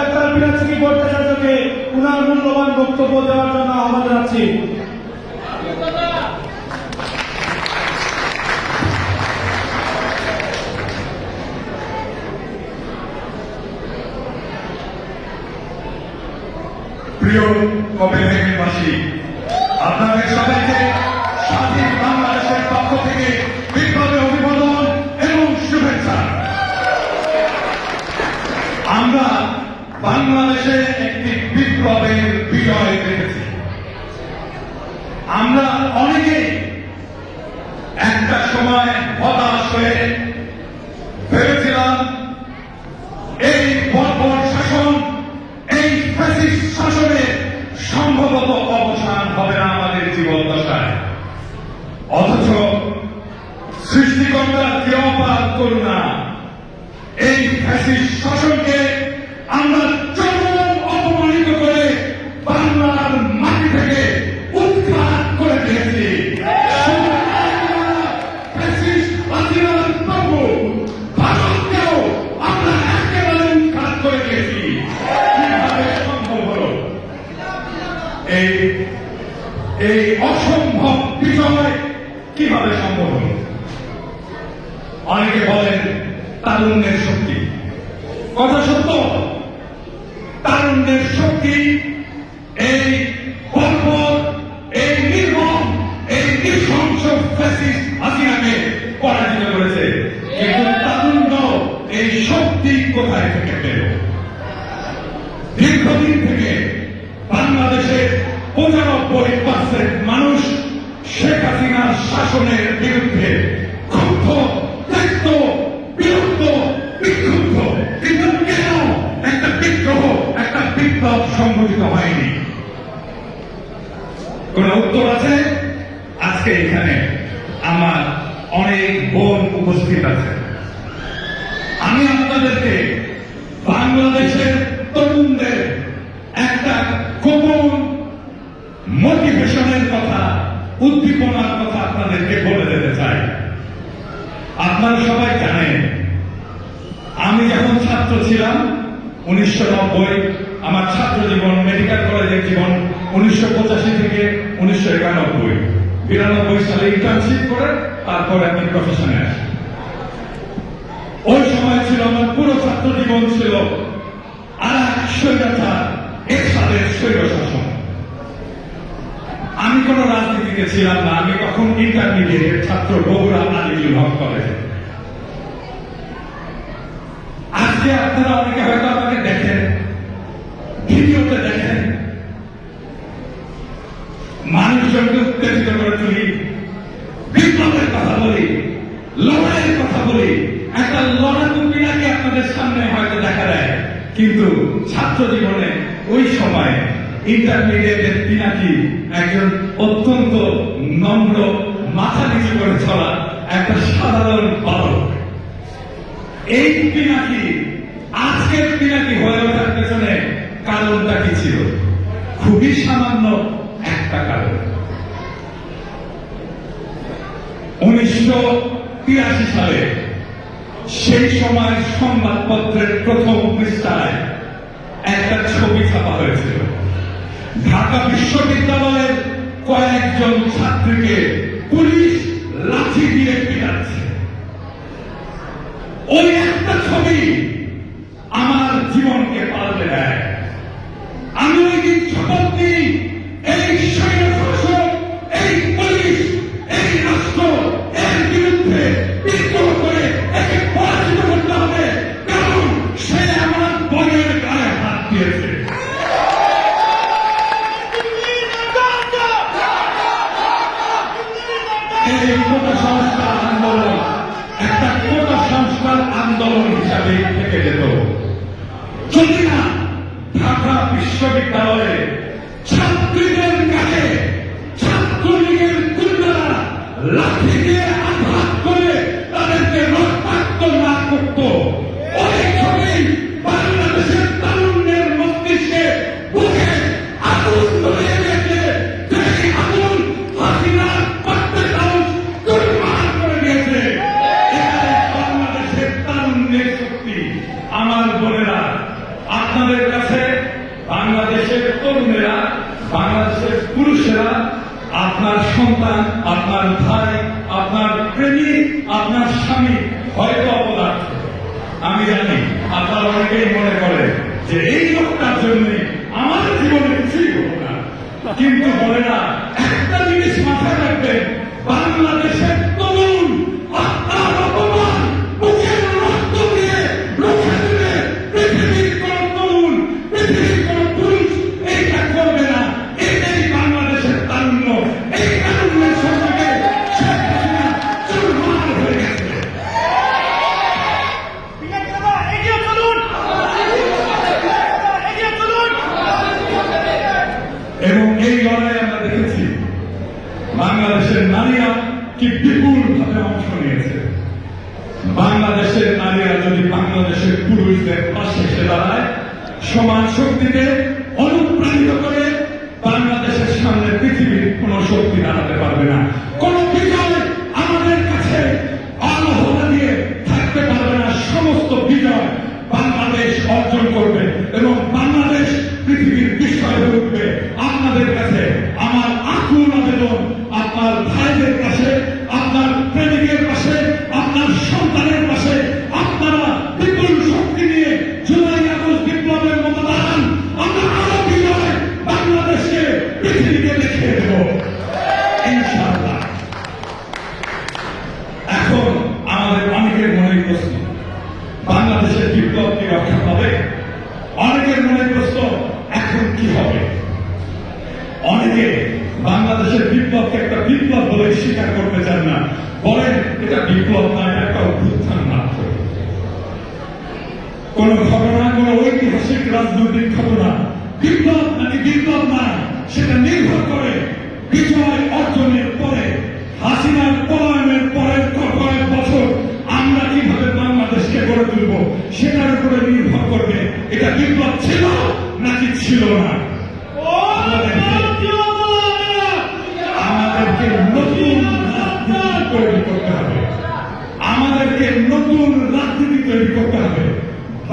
Doctor বিরাজকি ভট্টাচার্যকে উনার মূল্যবান বক্তব্য দেওয়ার জন্য আহ্বান জানাচ্ছি। প্রিয় কোপেনহেগেনবাসী, আপনাদের সবাইকে স্বাধীন বাংলাদেশের পক্ষ থেকে বিপ্লবের অভিবাদন এবং শুভেচ্ছা। আমরা বাংলাদেশে একটি বিপ্লবের বিজয় দেখেছি। আমরা অনেকেই একটা সময় হতাশ হয়ে ভেবেছিলাম এই বর্বর শাসন, এই ফ্যাসিস্ট শাসনের সম্ভবত অবসান হবে না আমাদের জীবন দশায়। অথচ সৃষ্টিকর্তার যে অপার করুণা, এই ফ্যাসিস্ট শাসনকে আমরা চরম অপমানিত করে বাংলার মাটি থেকে উৎখাত করে দিয়েছি। ফ্যাসিস্ট হাসিনার প্রভু ভারতকেও আমরা একেবারে উৎখাত করে দিয়েছি। কিভাবে সম্ভব হলো? এই অসম্ভব বিজয় কিভাবে সম্ভব হল? অনেকে বলেন তারুণ্যের শক্তি। কথা সত্য, তারুণ্যের শক্তি এই বর্বর, এই নির্মম, এই নৃশংস ফ্যাসিস্ট হাসিনাকে পরাজিত করেছে। কিন্তু তারুণ্য, এই শক্তি কোথায় থেকে পেল? দীর্ঘদিন থেকে বাংলাদেশের 95% মানুষ শেখ হাসিনার শাসনের বিরুদ্ধে ক্ষুব্ধ, ত্যক্ত, বিরক্ত, বিক্ষুব্ধ। কিন্তু কেন একটা বিদ্রোহ, একটা বিপ্লব সংঘটিত হয়নি? কোন উত্তর আছে? আজকে এখানে আমার অনেক বোন উপস্থিত আছে। আমি আপনাদেরকে বাংলাদেশের তরুণদের একটা গোপন মোটিভেশনের কথা, উদ্দীপনার কথা আপনাদেরকে বলে দিতে চাই। আপনারা সবাই জানেন, আমি যখন ছাত্র ছিলাম 1990, আমার ছাত্র জীবন, মেডিকেল কলেজের জীবন 1985 থেকে 1991, 92 সালে ইন্টার্নশিপ করে তারপর আমি প্রফেশনে আসি। ওই সময় ছিল আমার পুরো ছাত্র জীবন ছিল আর এক স্বৈরাচার, এরশাদের স্বৈরশাসন। আমি কোন রাজনীতিতে ছিলাম না। আমি তখন ইন্টারমিডিয়েটের ছাত্র, বগুড়া আলিউল হক কলেজে। আজকে আপনারা অনেকে হয়তো আমাকে দেখেন, ভিডিওতে দেখেন, মানুষজনকে উত্তেজিত করে তুলি, বিপ্লবের কথা বলি, লড়াইয়ের কথা বলি, একটা লড়াকু পিনাকি আপনাদের সামনে হয়তো দেখা দেয়। কিন্তু ছাত্র জীবনে ওই সময় ইন্টারমিডিয়েটের পিনাকি একজন অত্যন্ত নম্র, মাথা নিচু করে চলা একটা সাধারণ বালক। এই পিনাকি আজকের পিনাকি হয়ে ওঠার পেছনে কারণটা কি ছিল? খুবই সামান্য একটা কারণ। 1983 সালে সেই সময় সংবাদপত্রের প্রথম পৃষ্ঠায় একটা ছবি ছাপা হয়েছিল। ঢাকা বিশ্ববিদ্যালয়ের কয়েকজন ছাত্রীকে পুলিশ লাঠি দিয়ে পিটাচ্ছে। ওই একটা ছবি আমার জীবনকে পাল্টে দেয়। আমি ওই দিন শপথ নিই, এই স্বৈরশাসক, এই পুলিশ, এই রাষ্ট্র, এর বিরুদ্ধে বিদ্রোহ করে একে পরাজিত করতে হবে, কারণ সে আমার বোনের গায়ে হাত দিয়েছে। এই কোটা সংস্কার আন্দোলন একটা কোটা সংস্কার আন্দোলন হিসাবে থেকে যেত যদি না ঢাকা বিশ্ববিদ্যালয়ে ছাত্রীদের কাছে ছাত্রলীগের গুন্ডারা লাঠি দিয়ে আঘাত করে তাদেরকে রক্তাক্ত না করত। ওই ছবি বাংলাদেশের তারুণ্যের মস্তিষ্কে বুকে আগুন ধরে গেছে। সেই আগুন হাসিনার পাত্রে সাহস দুর্মার করে দিয়েছে। এটাই বাংলাদেশের তারুণ্যের শক্তি। আমার বোনেরা, আপনাদের কাছে বাংলাদেশের তরুণেরা, বাংলাদেশের পুরুষেরা, আপনার সন্তান, আপনার ভাই, আপনার প্রেমিক, আপনার স্বামী হয়তো অপদার্থ। আমি জানি আপনারা অনেকেই মনে করে যে এই লোকটার জন্য আমাদের জীবনে কিছুই হলো না, কিন্তু বলে না, একটা জিনিস মাথায় রাখবেন, বাংলাদেশের তরুণ আপনার অপমান মুখের রক্ত দিয়ে রুখে দিলে পৃথিবীর কোন তরুণ, পৃথিবীর কোন পুরুষ এইটা করবে না। এটাই বাংলাদেশের তারুণ্য। এই তারুণ্যের সঙ্গে শেখ হাসিনা চুরমার হয়ে গেছে। এগিয়ে চলুন, এগিয়ে চলুন। এবং এই লড়াই আমরা দেখেছি বাংলাদেশের নারীরা কি বিপুল ভাবে অংশ নিয়েছে। বাংলাদেশের নারীরা যদি বাংলাদেশের পুরুষদের পাশে এসে দাঁড়ায়, সমান শক্তিতে অনুপ্রাণিত করে, বাংলাদেশের সামনে পৃথিবীর কোন শক্তি দাঁড়াতে পারবে না। কোন বিজয় আমাদের কাছে আলোহনা দিয়ে থাকতে পারবে না। সমস্ত বিজয় বাংলাদেশ অর্জন করবে এবং বাংলাদেশ পৃথিবীর বিষয় হয়ে উঠবে। আপনাদের কাছে আমার আকুল আবেদন, আপনার ভাইদের কাছে, আপনার প্রেমিকের পাশে, আপনার সন্তানের পাশে আপনারা বিপুল শক্তি নিয়ে জুলাই আগস্ট বিপ্লবের মতো দাঁড়ান। আমরা আরো বিজয় বাংলাদেশকে পৃথিবীকে দেখিয়ে দেব ইনশাআল্লাহ। এখন আমাদের অনেকের মনে প্রশ্ন, বাংলাদেশের বিপ্লব কি রক্ষা পাবে? অনেকের মনে প্রশ্ন, এখন কি হবে? অনেকে বাংলাদেশের বিপ্লবকে একটা বিপ্লব বলে স্বীকার করতে চান না, বলেন এটা বিপ্লব না, এটা একটা অভ্যুত্থান মাত্র। কোন ঘটনা, কোন ঐতিহাসিক রাজনৈতিক ঘটনা বিপ্লব নাকি বিপ্লব না, সেটা নির্ভর করে বিজয় অর্জনের পরে, হাসিনার পলায়নের পরের কয়েক বছর আমরা কিভাবে বাংলাদেশকে গড়ে তুলব সেটার উপরে নির্ভর করবে এটা বিপ্লব ছিল নাকি ছিল না। আমাদেরকে নতুন রাজনীতি তৈরি করতে হবে, আমাদেরকে নতুন রাজনীতি তৈরি করতে হবে।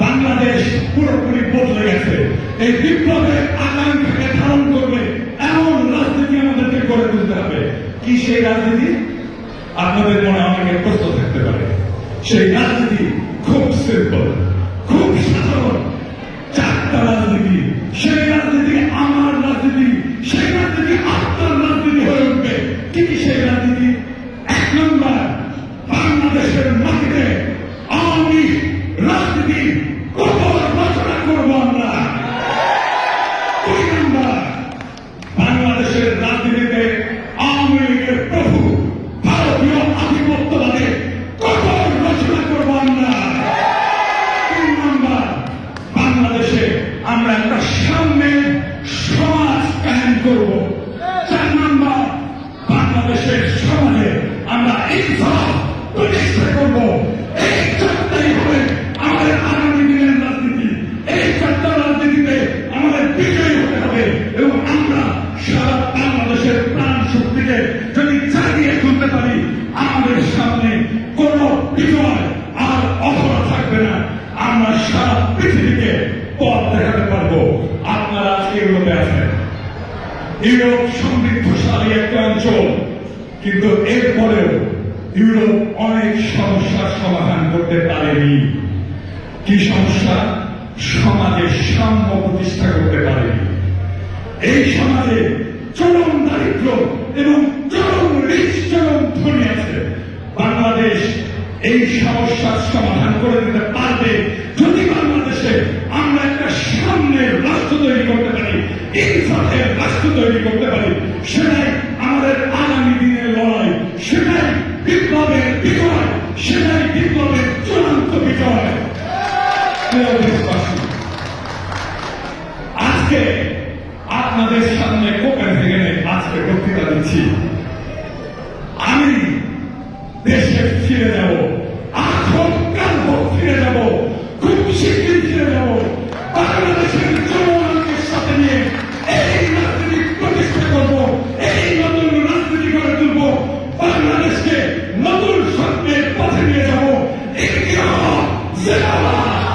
বাংলাদেশ পুরোপুরি বদলে গেছে। এই বিপ্লবের আকাঙ্ক্ষাকে ধারণ করবে এমন রাজনীতি আমাদেরকে গড়ে তুলতে হবে। কি সেই রাজনীতি? আপনাদের মনে অনেকের প্রশ্ন থাকতে পারে। সেই রাজনীতি খুব সিম্পল, খুব সাধারণ, চারটা রাজনীতি। সেই রাজনীতি আমার রাজনীতি, সেই রাজনীতি আপনার রাজনীতি হয়ে উঠবে। কি কি সেই রাজনীতি? এক নম্বর, বাংলাদেশের মাটিতে আওয়ামী রাজনীতি কত রচনা করবো আমরা। দুই নম্বর, বাংলাদেশের রাজনীতিতে আওয়ামী লীগের প্রভু ভারতীয় আধিপত্যবাদে কত রচনা করবো আমরা। তিন নম্বর, বাংলাদেশে আমরা একটা সাম্যের সমাজ কায়েম করব। চার নম্বর, বাংলাদেশের সমাজে আমরা ইনসাফ প্রতিষ্ঠা করব। এই চারটাই হবে আমাদের আগামী দিনের রাজনীতি। এই চারটা রাজনীতিতে আমাদের বিজয়ী হতে হবে এবং আমরা সারা বাংলাদেশের প্রাণ শক্তিকে যদি জাগিয়ে তুলতে পারি, আমাদের সামনে কোন বিজয় আর অধরা থাকবে না। আমরা সারা পৃথিবীকে পথ দেখাতে পারবো। আপনারা আজকে ইউরোপে আছেন, ইউরোপ সমৃদ্ধশালী একটা অঞ্চল, কিন্তু এরপরেও ইউরোপ অনেক সমস্যার সমাধান করতে পারেনি। কি সমস্যা? সমাজে সাম্য প্রতিষ্ঠা করতে পারেনি। এই সমাজে চরম দারিদ্র এবং চরম রিচ, চরম ধনী আছে। বাংলাদেশ এই সমস্যার সমাধান করে দিতে পারবে যদি বাংলাদেশে আমরা একটা সামনের রাষ্ট্র তৈরি করতে পারি, ইনসাফের রাষ্ট্র তৈরি করতে পারি। সেটাই আমাদের আগামী দিনের লড়াই, সেটাই বিপ্লবের বিজয়, সেটাই বিপ্লবের চূড়ান্ত বিজয়। প্রিয় দেশবাসী, আজকে আপনাদের সামনে কোপেনহেগেনে আজকে বক্তৃতা দিচ্ছি। আমি দেশে ফিরে যাব, এখন কাল ফিরে যাব, খুব শীঘ্রই ফিরে যাব। বাংলাদেশের জনগণকে সাথে নিয়ে এই রাজনীতি প্রতিষ্ঠা করব, এই নতুন রাজনীতি গড়ে তুলব, বাংলাদেশকে নতুন স্বপ্নের পথে নিয়ে যাব। ইন্ডিয়া জিন্দাবাদ।